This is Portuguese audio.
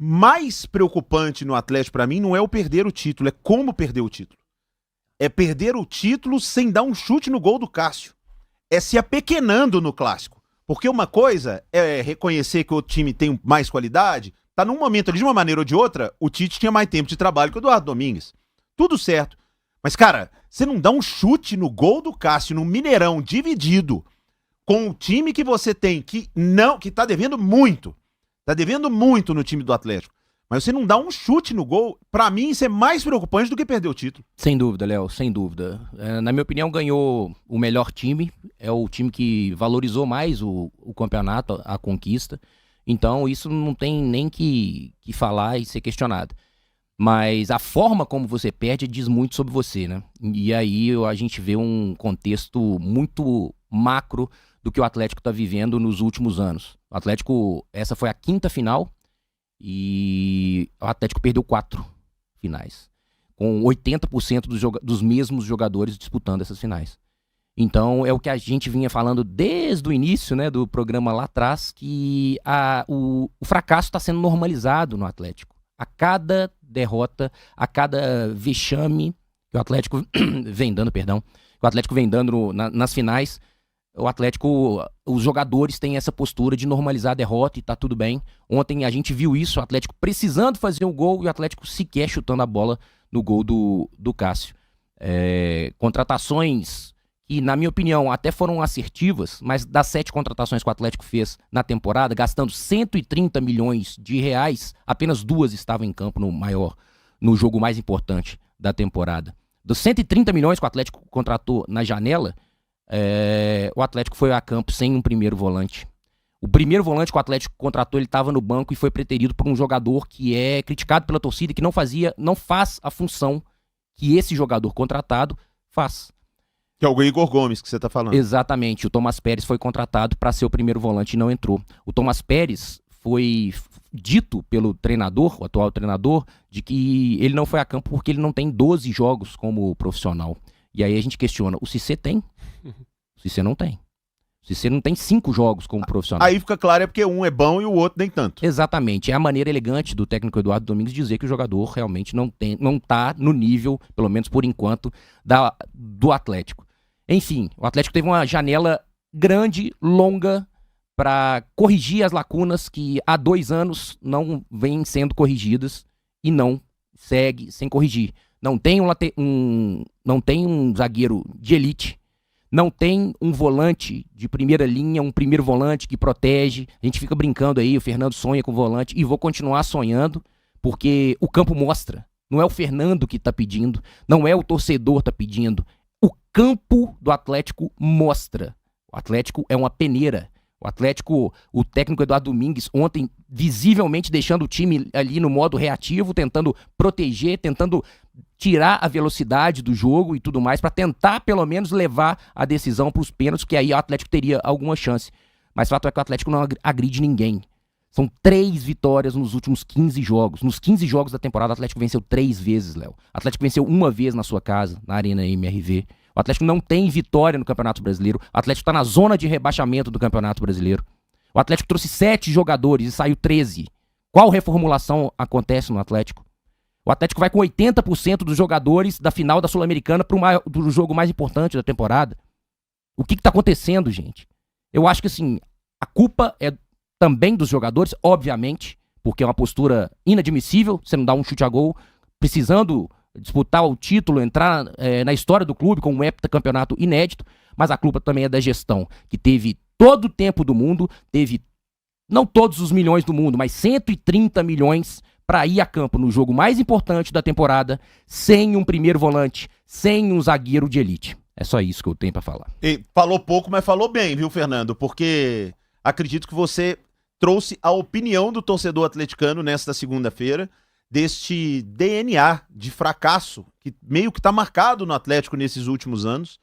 mais preocupante no Atlético pra mim não é o perder o título, é como perder o título. É perder o título sem dar um chute no gol do Cássio. É se apequenando no clássico. Porque uma coisa é reconhecer que o time tem mais qualidade, tá num momento ali, de uma maneira ou de outra, o Tite tinha mais tempo de trabalho que o Eduardo Domingues. Tudo certo. Mas, cara, você não dá um chute no gol do Cássio, no Mineirão, dividido, com o time que você tem, que tá devendo muito. Tá devendo muito no time do Atlético. Mas você não dá um chute no gol, pra mim isso é mais preocupante do que perder o título. Sem dúvida, Léo, sem dúvida. Na minha opinião, ganhou o melhor time. É o time que valorizou mais o campeonato, a conquista. Então, isso não tem nem que falar e ser questionado. Mas a forma como você perde diz muito sobre você, né? E aí a gente vê um contexto muito macro do que o Atlético está vivendo nos últimos anos. O Atlético, essa foi a 5ª final e o Atlético perdeu 4 finais, com 80% dos mesmos jogadores disputando essas finais. Então é o que a gente vinha falando desde o início, né, do programa lá atrás, que o fracasso está sendo normalizado no Atlético. A cada derrota, a cada vexame que o Atlético vem dando, nas finais, o Atlético, os jogadores têm essa postura de normalizar a derrota e tá tudo bem. Ontem a gente viu isso, o Atlético precisando fazer o gol e o Atlético sequer chutando a bola no gol do Cássio. Contratações que, na minha opinião, até foram assertivas, mas das 7 contratações que o Atlético fez na temporada, gastando 130 milhões de reais, apenas 2 estavam em campo no jogo mais importante da temporada. Dos 130 milhões que o Atlético contratou na janela, o Atlético foi a campo sem um primeiro volante. O primeiro volante que o Atlético contratou, ele estava no banco e foi preterido por um jogador que é criticado pela torcida, que não faz a função que esse jogador contratado faz. Que é o Igor Gomes que você está falando. Exatamente. O Thomas Pérez foi contratado para ser o primeiro volante e não entrou. O Thomas Pérez foi dito pelo treinador, o atual treinador, de que ele não foi a campo porque ele não tem 12 jogos como profissional. E aí a gente questiona, o Cissé tem? O Cissé não tem. O Cissé não tem 5 jogos como profissional. Aí fica claro, é porque um é bom e o outro nem tanto. Exatamente. É a maneira elegante do técnico Eduardo Domingues dizer que o jogador realmente não tá no nível, pelo menos por enquanto, do Atlético. Enfim, o Atlético teve uma janela grande, longa, para corrigir as lacunas que há 2 anos não vêm sendo corrigidas e não segue sem corrigir. Não tem um zagueiro de elite, não tem um volante de primeira linha, um primeiro volante que protege. A gente fica brincando aí, o Fernando sonha com o volante e vou continuar sonhando, porque o campo mostra. Não é o Fernando que está pedindo, não é o torcedor que está pedindo. O campo do Atlético mostra. O Atlético é uma peneira. O Atlético, o técnico Eduardo Domingues, ontem, visivelmente deixando o time ali no modo reativo, tentando proteger, tentando tirar a velocidade do jogo e tudo mais, para tentar, pelo menos, levar a decisão para os pênaltis, que aí o Atlético teria alguma chance. Mas o fato é que o Atlético não agride ninguém. São 3 vitórias nos últimos 15 jogos. Nos 15 jogos da temporada, o Atlético venceu 3 vezes, Léo. O Atlético venceu 1 vez na sua casa, na Arena MRV. O Atlético não tem vitória no Campeonato Brasileiro. O Atlético está na zona de rebaixamento do Campeonato Brasileiro. O Atlético trouxe 7 jogadores e saiu 13. Qual reformulação acontece no Atlético? O Atlético vai com 80% dos jogadores da final da Sul-Americana para o jogo mais importante da temporada. O que está acontecendo, gente? Eu acho que, assim, a culpa é também dos jogadores, obviamente, porque é uma postura inadmissível, você não dá um chute a gol, precisando disputar o título, entrar na história do clube com um heptacampeonato inédito, mas a culpa também é da gestão, que teve todo o tempo do mundo, teve não todos os milhões do mundo, mas 130 milhões para ir a campo no jogo mais importante da temporada, sem um primeiro volante, sem um zagueiro de elite. É só isso que eu tenho para falar. E falou pouco, mas falou bem, viu, Fernando? Porque acredito que você trouxe a opinião do torcedor atleticano nesta segunda-feira, deste DNA de fracasso que meio que está marcado no Atlético nesses últimos anos,